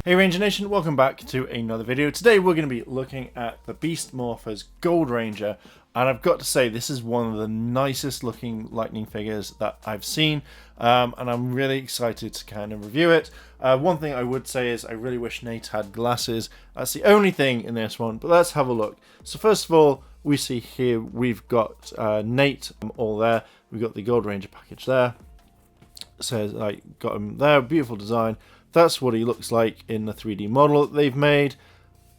Hey Ranger Nation, welcome back to another video. Today we're going to be looking at the Beast Morpher's Gold Ranger, and I've got to say this is one of the nicest looking lightning figures that I've seen, and I'm really excited to kind of review it. One thing I would say is I really wish Nate had glasses. That's the only thing in this one, but let's have a look. So first of all, we see here we've got Nate all there. We've got the Gold Ranger package there. So I got him there, beautiful design. That's what he looks like in the 3D model that they've made.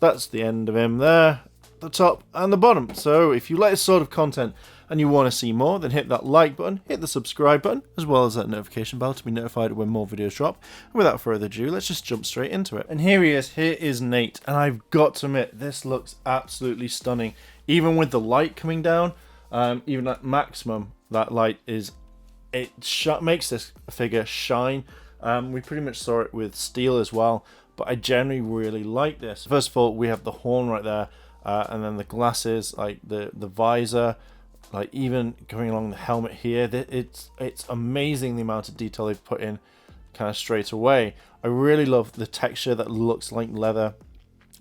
That's the end of him there, the top and the bottom. So if you like this sort of content and you want to see more, then hit that like button, hit the subscribe button, as well as that notification bell to be notified when more videos drop. And without further ado, let's just jump straight into it. And here he is, here is Nate. And I've got to admit, this looks absolutely stunning. Even with the light coming down, even at maximum, that light is, it makes this figure shine. We pretty much saw it with steel as well, but I generally really like this. First of all, we have the horn right there, and then the glasses, like the visor, like even going along the helmet here. It's amazing the amount of detail they've put in kind of straight away. I really love the texture that looks like leather.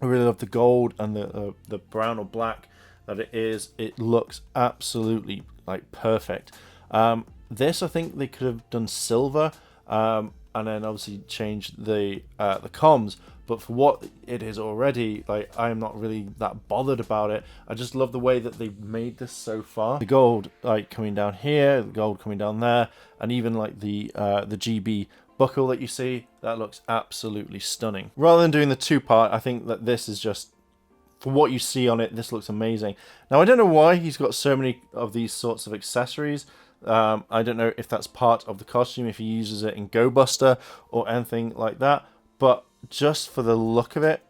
I really love the gold and the brown or black that it is. It looks absolutely like perfect. This, I think they could have done silver, and then obviously change the comms, but for what it is already, like, I'm not really that bothered about it. I just love the way that they've made this so far. The gold like coming down here, the gold coming down there, and even like the GB buckle that you see, that looks absolutely stunning. Rather than doing the two-part, I think that this is just, for what you see on it, this looks amazing. Now I don't know why he's got so many of these sorts of accessories. I don't know if that's part of the costume, if he uses it in Go Buster or anything like that, but just for the look of it,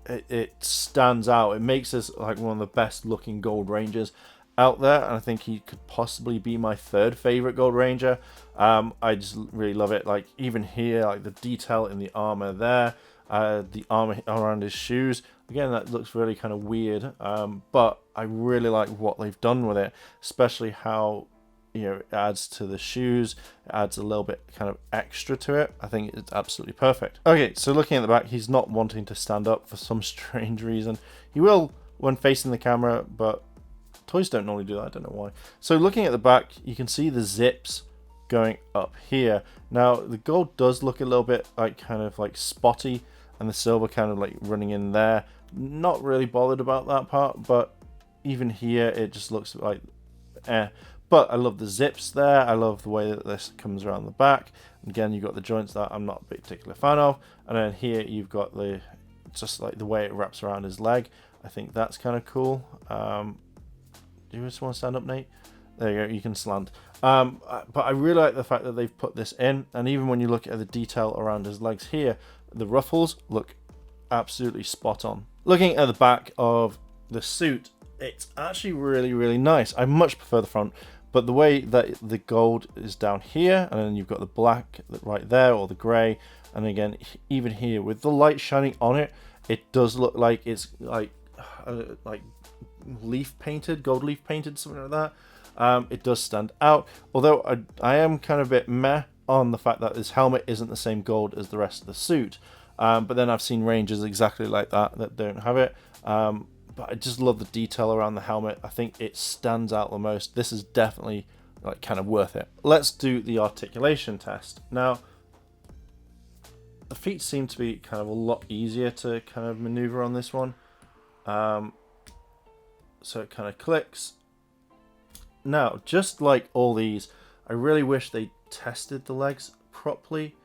it stands out. It makes this like one of the best looking Gold Rangers out there, and I think he could possibly be my third favorite Gold Ranger. I just really love it. Like even here, like the detail in the armor there, the armor around his shoes, again, that looks really kind of weird, but I really like what they've done with it, especially how, you know, it adds to the shoes, it adds a little bit kind of extra to it. I think it's absolutely perfect. Okay, so looking at the back, he's not wanting to stand up for some strange reason. He will when facing the camera, but toys don't normally do that, I don't know why. So looking at the back, you can see the zips going up here. Now the gold does look a little bit like kind of like spotty, and the silver kind of like running in there. Not really bothered about that part, but even here it just looks like But I love the zips there. I love the way that this comes around the back. Again, you've got the joints that I'm not a particular fan of. And then here you've got the, just like the way it wraps around his leg. I think that's kind of cool. Do you just want to stand up, Nate? There you go, you can slant. But I really like the fact that they've put this in. And even when you look at the detail around his legs here, the ruffles look absolutely spot on. Looking at the back of the suit, it's actually really, really nice. I much prefer the front. But the way that the gold is down here, and then you've got the black right there, or the grey, and again, even here, with the light shining on it, it does look like it's like leaf painted, gold leaf painted, something like that. It does stand out, although I am kind of a bit meh on the fact that this helmet isn't the same gold as the rest of the suit. But then I've seen Rangers exactly like that don't have it. But I just love the detail around the helmet. I think it stands out the most. This is definitely like kind of worth it. Let's do the articulation test. Now, the feet seem to be kind of a lot easier to kind of maneuver on this one. So it kind of clicks. Now, just like all these, I really wish they tested the legs properly,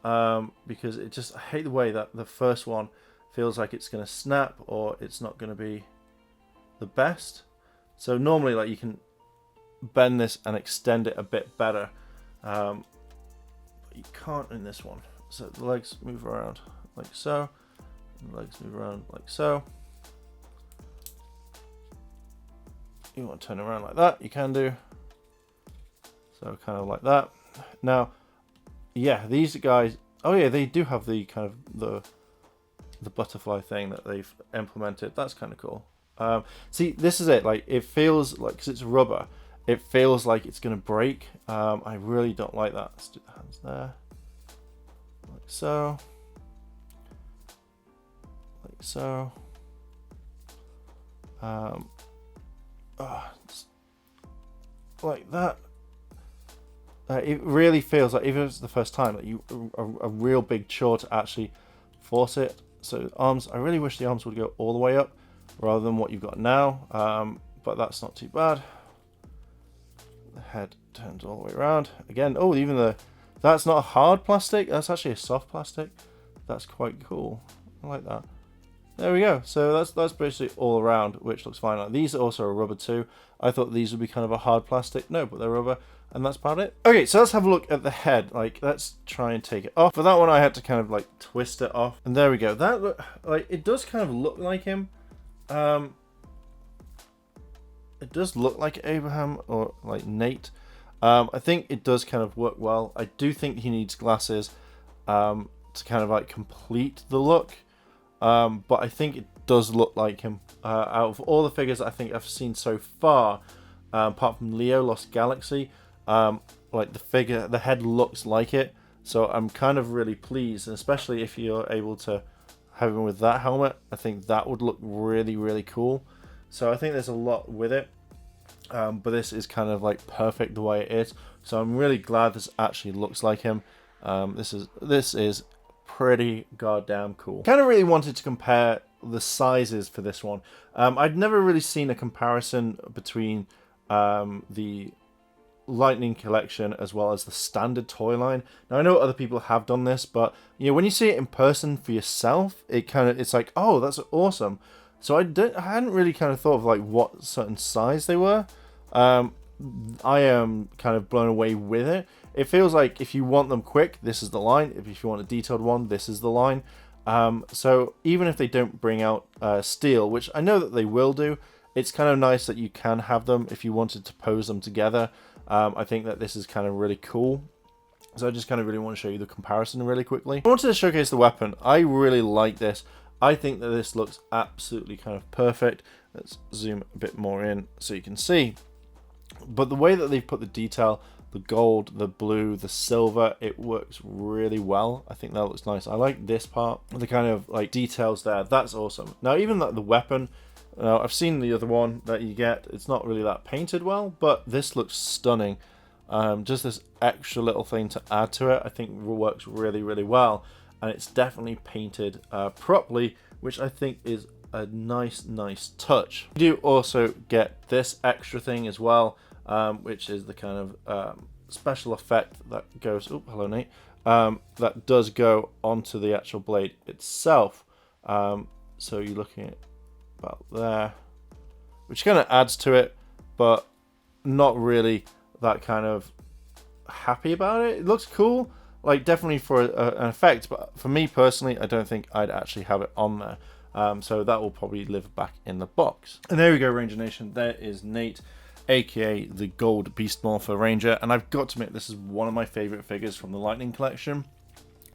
because it just, I hate the way that the first one feels like it's going to snap, or it's not going to be the best. So normally, like, you can bend this and extend it a bit better, but you can't in this one. So the legs move around like so, and the legs move around like so. You want to turn around like that, you can do. So kind of like that. Now, yeah, these guys, oh yeah, they do have the kind of the butterfly thing that they've implemented. That's kind of cool. See, this is it. Like, it feels like, because it's rubber, it feels like it's going to break. I really don't like that. Let's do the hands there, like so. so. Like that. It really feels like, even if it's the first time, that you a real big chore to actually force it. So arms, I really wish the arms would go all the way up rather than what you've got now, but that's not too bad. The head turns all the way around again. Oh, even that's not a hard plastic, that's actually a soft plastic. That's quite cool. I like that. There we go. So that's basically all around, which looks fine. Like, these are also a rubber too. I thought these would be kind of a hard plastic. No, but they're rubber, and that's about it. Okay, so let's have a look at the head. Like, let's try and take it off. For that one, I had to kind of like twist it off, and there we go. That like, it does kind of look like him. It does look like Abraham or like Nate. I think it does kind of work well. I do think he needs glasses to kind of like complete the look. But I think it does look like him. Out of all the figures I think I've seen so far, apart from Leo Lost Galaxy, like the head looks like it. So I'm kind of really pleased, and especially if you're able to have him with that helmet, I think that would look really, really cool. So I think there's a lot with it, but this is kind of like perfect the way it is. So I'm really glad this actually looks like him. This is pretty goddamn cool. Kind of really wanted to compare the sizes for this one. I'd never really seen a comparison between the Lightning collection as well as the standard toy line. Now I know other people have done this, but you know, when you see it in person for yourself, it's like, oh, that's awesome. So I hadn't really kind of thought of like what certain size they were. I am kind of blown away with it. It feels like if you want them quick, this is the line. If you want a detailed one, this is the line. So even if they don't bring out steel, which I know that they will do, it's kind of nice that you can have them if you wanted to pose them together. I think that this is kind of really cool. So I just kind of really want to show you the comparison really quickly. I wanted to showcase the weapon. I really like this. I think that this looks absolutely kind of perfect. Let's zoom a bit more in so you can see. But the way that they've put the detail, the gold, the blue, the silver, it works really well. I think that looks nice. I like this part, the kind of like details there. That's awesome. Now even like the weapon, I've seen the other one that you get. It's not really that painted well, but this looks stunning. Just this extra little thing to add to it, I think works really, really well. And it's definitely painted properly, which I think is a nice touch. You do also get this extra thing as well, which is the kind of special effect that goes, oh, hello Nate, that does go onto the actual blade itself. So you're looking at about there, which kind of adds to it, but not really that kind of happy about it. It looks cool, like definitely for an effect, but for me personally, I don't think I'd actually have it on there. So that will probably live back in the box. And there we go, Ranger Nation. There is Nate, aka the Gold Beast Morpher Ranger, and I've got to admit this is one of my favorite figures from the Lightning collection,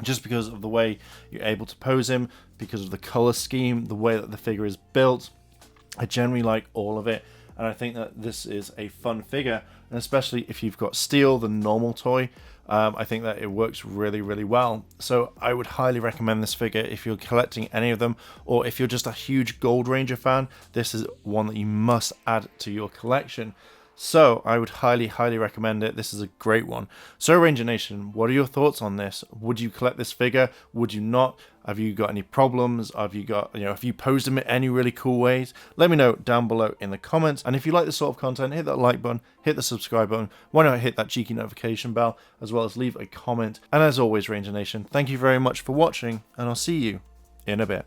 just because of the way you're able to pose him, because of the color scheme, the way that the figure is built. I generally like all of it, and I think that this is a fun figure, and especially if you've got Steel, the normal toy, I think that it works really, really well. So I would highly recommend this figure if you're collecting any of them, or if you're just a huge Gold Ranger fan, this is one that you must add to your collection. So I would highly recommend it. This is a great one. So Ranger Nation, what are your thoughts on this? Would you collect this figure? Would you not? Have you got any problems? Have you got, have you posed them in any really cool ways? Let me know down below in the comments. And if you like this sort of content, hit that like button, hit the subscribe button. Why not hit that cheeky notification bell, as well as leave a comment. And as always, Ranger Nation, thank you very much for watching, and I'll see you in a bit.